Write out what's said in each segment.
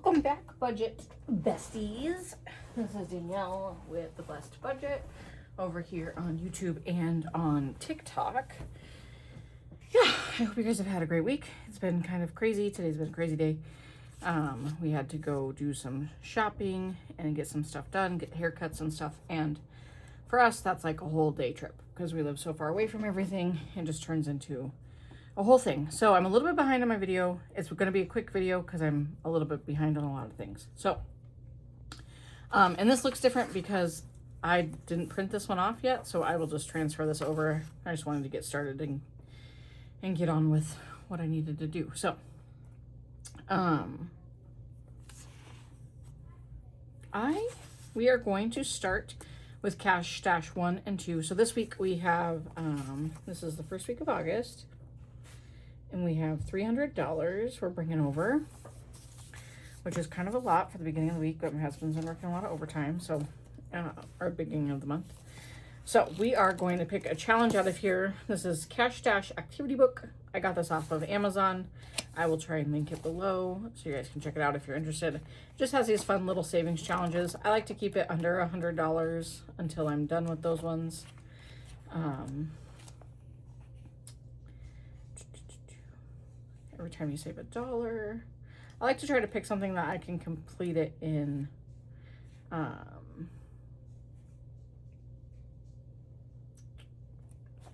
Welcome back, budget besties. This is Danielle with the Blessed Budget over here on YouTube and on TikTok. Yeah, I hope you guys have had a great week. It's been kind of crazy. Today's been a crazy day. We had to go do some shopping and get some stuff done, get haircuts and stuff. And for us, that's like a whole day trip because we live so far away from everything. It just turns into a whole thing. So I'm a little bit behind on my video. It's going to be a quick video because I'm a little bit behind on a lot of things. So, and this looks different because I didn't print this one off yet. So I will just transfer this over. I just wanted to get started and get on with what I needed to do. So, we are going to start with Cash Stash 1 and 2. So this week we have, this is the first week of August. And we have $300 we're bringing over, which is kind of a lot for the beginning of the week, but my husband's been working a lot of overtime, so, or beginning of the month. So we are going to pick a challenge out of here. This is Cash Stash Activity Book. I got this off of Amazon. I will try and link it below so you guys can check it out if you're interested. It just has these fun little savings challenges. I like to keep it under $100 until I'm done with those ones. Every time you save $1. I like to try to pick something that I can complete it in a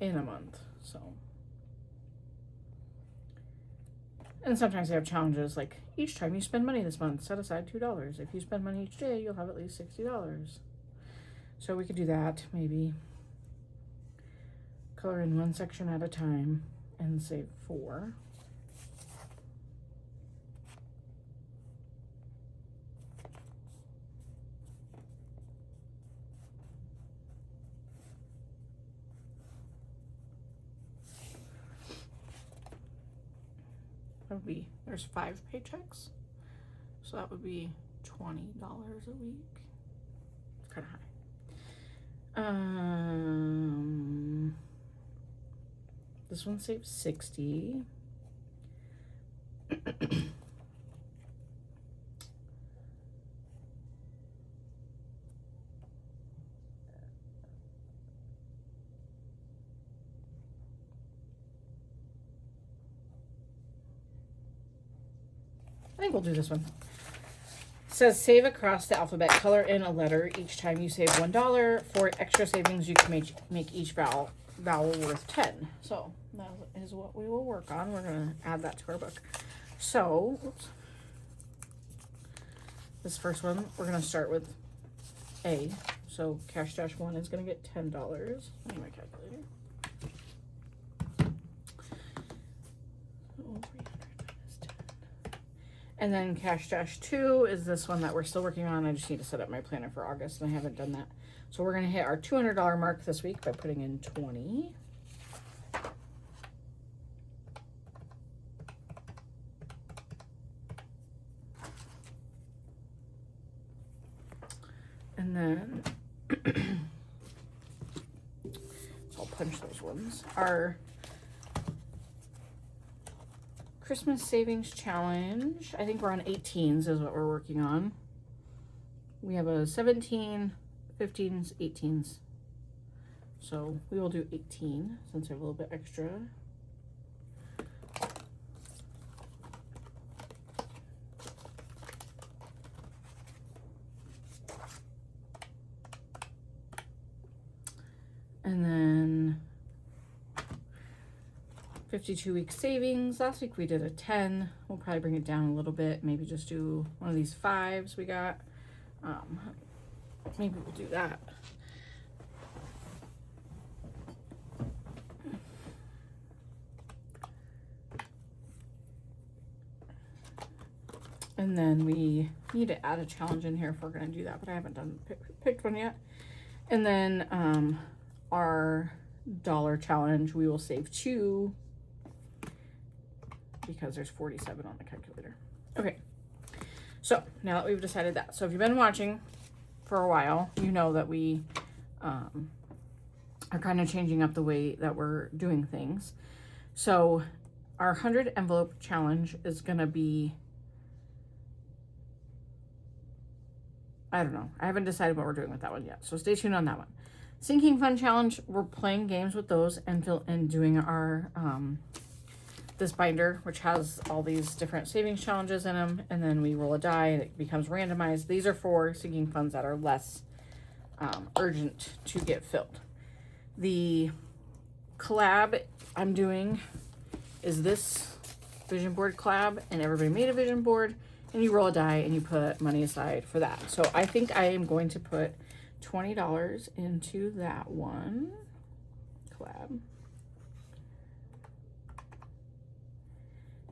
month. So, and sometimes they have challenges like each time you spend money this month, set aside $2. If you spend money each day, you'll have at least $60. So we could do that, maybe color in one section at a time and save 4. That would be, there's 5 paychecks, so that would be $20 a week. It's kind of high. This one saves 60. I think we'll do this one. It says save across the alphabet. Color in a letter each time you save $1. For extra savings, you can make each vowel worth 10. So that is what we will work on. We're going to add that to our book. So this first one, we're going to start with A. So Cash Stash 1 is going to get $10. I need my calculator. And then Cash Stash 2 is this one that we're still working on. I just need to set up my planner for August, and I haven't done that. So we're going to hit our $200 mark this week by putting in 20. And then I'll punch those ones. Our Christmas Savings Challenge. I think we're on 18s is what we're working on. We have a 17, 15s, 18s. So we will do 18 since I have a little bit extra. And then 52-week savings. Last week we did a 10. We'll probably bring it down a little bit. Maybe just do one of these 5s we got. Maybe we'll do that. And then we need to add a challenge in here if we're going to do that, but I haven't picked one yet. And then our dollar challenge, we will save 2 because there's 47 on the calculator. Okay, so now that we've decided that, so if you've been watching for a while, you know that we are kind of changing up the way that we're doing things. So our 100 envelope challenge is going to be I don't know. I haven't decided what we're doing with that one yet. So stay tuned on that one. Sinking Fund Challenge, we're playing games with those and doing our, this binder, which has all these different savings challenges in them. And then we roll a die and it becomes randomized. These are for sinking funds that are less urgent to get filled. The collab I'm doing is this vision board collab, and everybody made a vision board, and you roll a die and you put money aside for that. So I think I am going to put $20 into that one collab.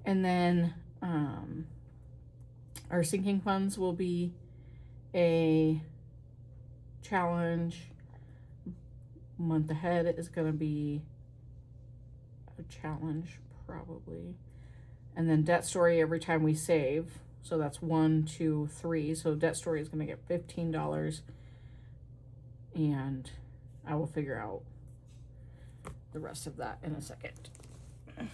And then our sinking funds will be a challenge. Month ahead is going to be a challenge probably. And then debt story every time we save. So that's 1, 2, 3. So debt story is going to get $15. And I will figure out the rest of that in a second. All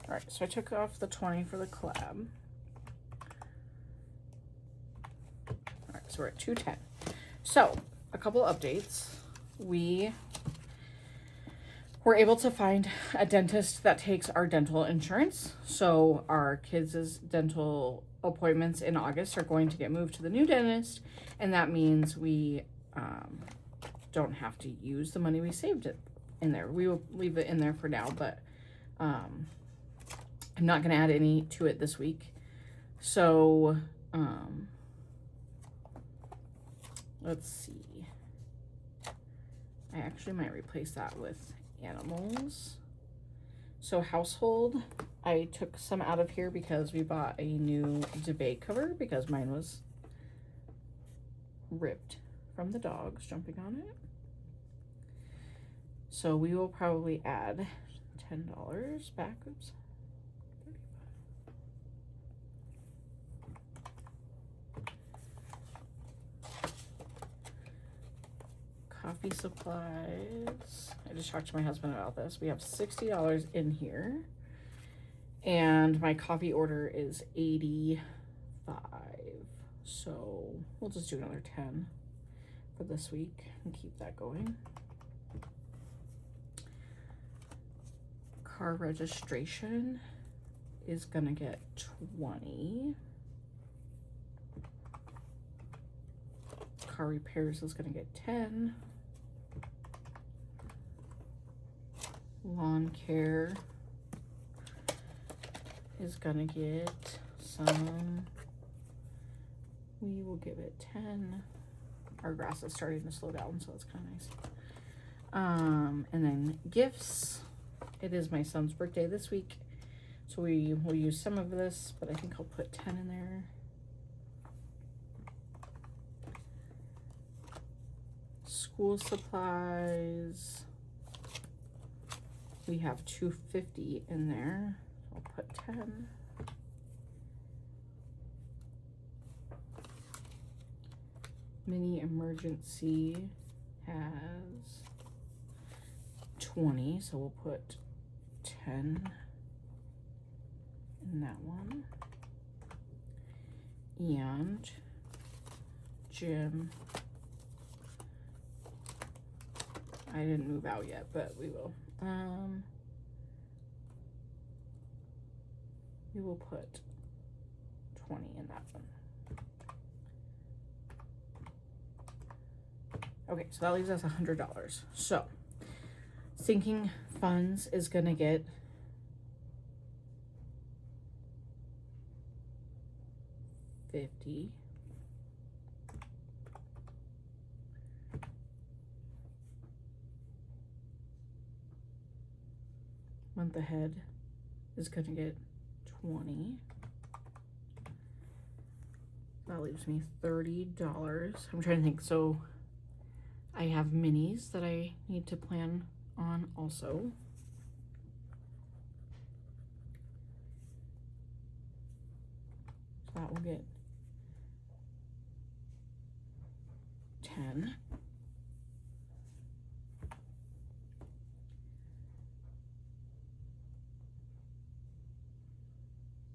right, so I took off the 20 for the collab. All right, so we're at 210. So a couple updates. We were able to find a dentist that takes our dental insurance. So our kids' dental appointments in August are going to get moved to the new dentist. And that means we don't have to use the money we saved it in there. We will leave it in there for now, but I'm not going to add any to it this week. So let's see. I actually might replace that with animals. So household, I took some out of here because we bought a new duvet cover because mine was ripped from the dogs jumping on it. So we will probably add $10 back. Oops. Coffee supplies. I just talked to my husband about this. We have $60 in here. And my coffee order is 85. So we'll just do another 10 for this week and keep that going. Car registration is gonna get 20. Car repairs is gonna get 10. Lawn care is gonna get some. We will give it 10. Our grass is starting to slow down, so that's kind of nice. And then gifts. It is my son's birthday this week, so we will use some of this, but I think I'll put 10 in there. School supplies. We have $250 in there. I'll put 10. Mini emergency has 20, so we'll put 10 in that one. And gym. I didn't move out yet, but we will. We will put 20 in that one. Okay, so that leaves us $100. So sinking funds is gonna get $50. Month ahead is gonna get 20. That leaves me $30. I'm trying to think. So I have minis that I need to plan on also. So that will get 10.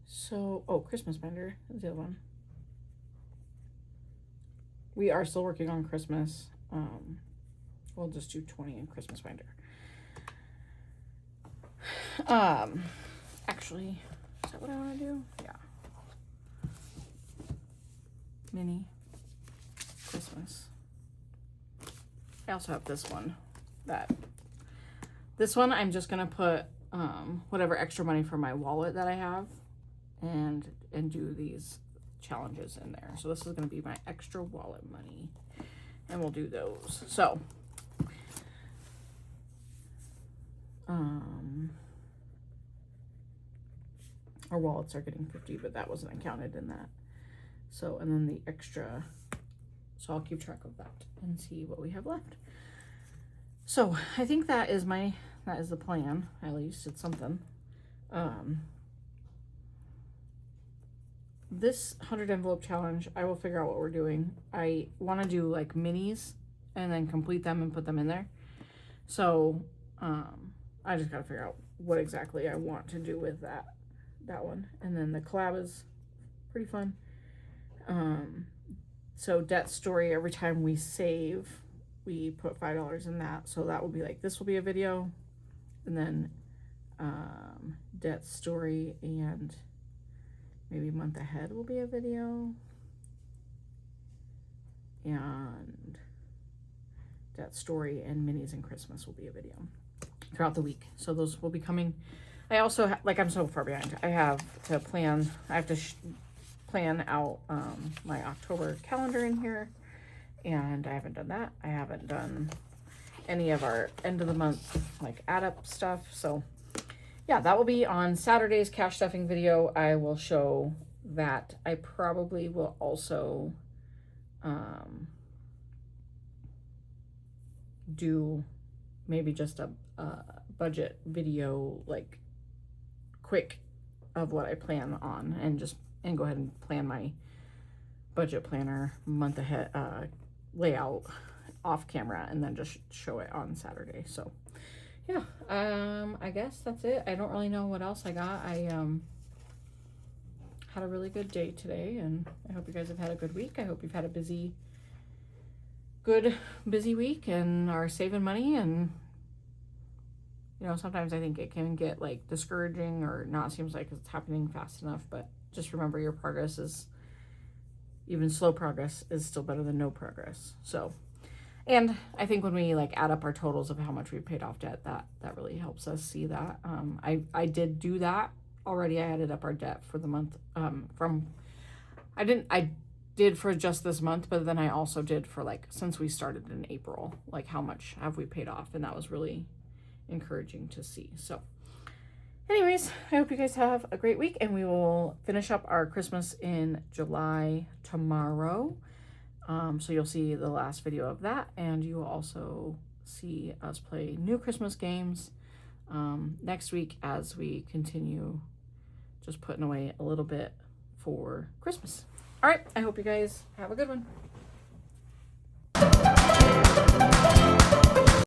So, oh, Christmas binder is the other one. we are still working on Christmas. We'll just do 20 in Christmas binder. Actually, is that what I want to do? Yeah. Mini Christmas. I also have this one. This one I'm just gonna put whatever extra money for my wallet that I have, and do these challenges in there. So this is gonna be my extra wallet money, and we'll do those. So our wallets are getting 50, but that wasn't counted in that. So, and then the extra, so I'll keep track of that and see what we have left. So I think that is the plan. At least it's something. This 100 envelope challenge, I will figure out what we're doing. I want to do like minis and then complete them and put them in there. So I just gotta figure out what exactly I want to do with that one. And then the collab is pretty fun. So debt story, every time we save, we put $5 in that. So that will be like, this will be a video, and then debt story and maybe month ahead will be a video, and debt story and minis and Christmas will be a video throughout the week. So those will be coming. I also I'm so far behind. I have to plan out my October calendar in here, and I haven't done that. I haven't done any of our end of the month like add up stuff. So yeah, that will be on Saturday's cash stuffing video. I will show that. I probably will also do maybe just a budget video, like quick, of what I plan on, and go ahead and plan my budget planner month ahead layout off camera, and then just show it on Saturday. So yeah, I guess that's it. I don't really know what else I got. I had a really good day today, and I hope you guys have had a good week. I hope you've had a busy week and are saving money. And you know, sometimes I think it can get like discouraging or not seems like it's happening fast enough, but just remember your progress is, even slow progress is still better than no progress. So, and I think when we like add up our totals of how much we paid off debt, that really helps us see that. I did do that already. I added up our debt for the month I did for just this month, but then I also did for like, since we started in April, like how much have we paid off, and that was really encouraging to see. So anyways, I hope you guys have a great week, and we will finish up our Christmas in July tomorrow. So you'll see the last video of that, and you will also see us play new Christmas games next week as we continue just putting away a little bit for Christmas. All right, I hope you guys have a good one.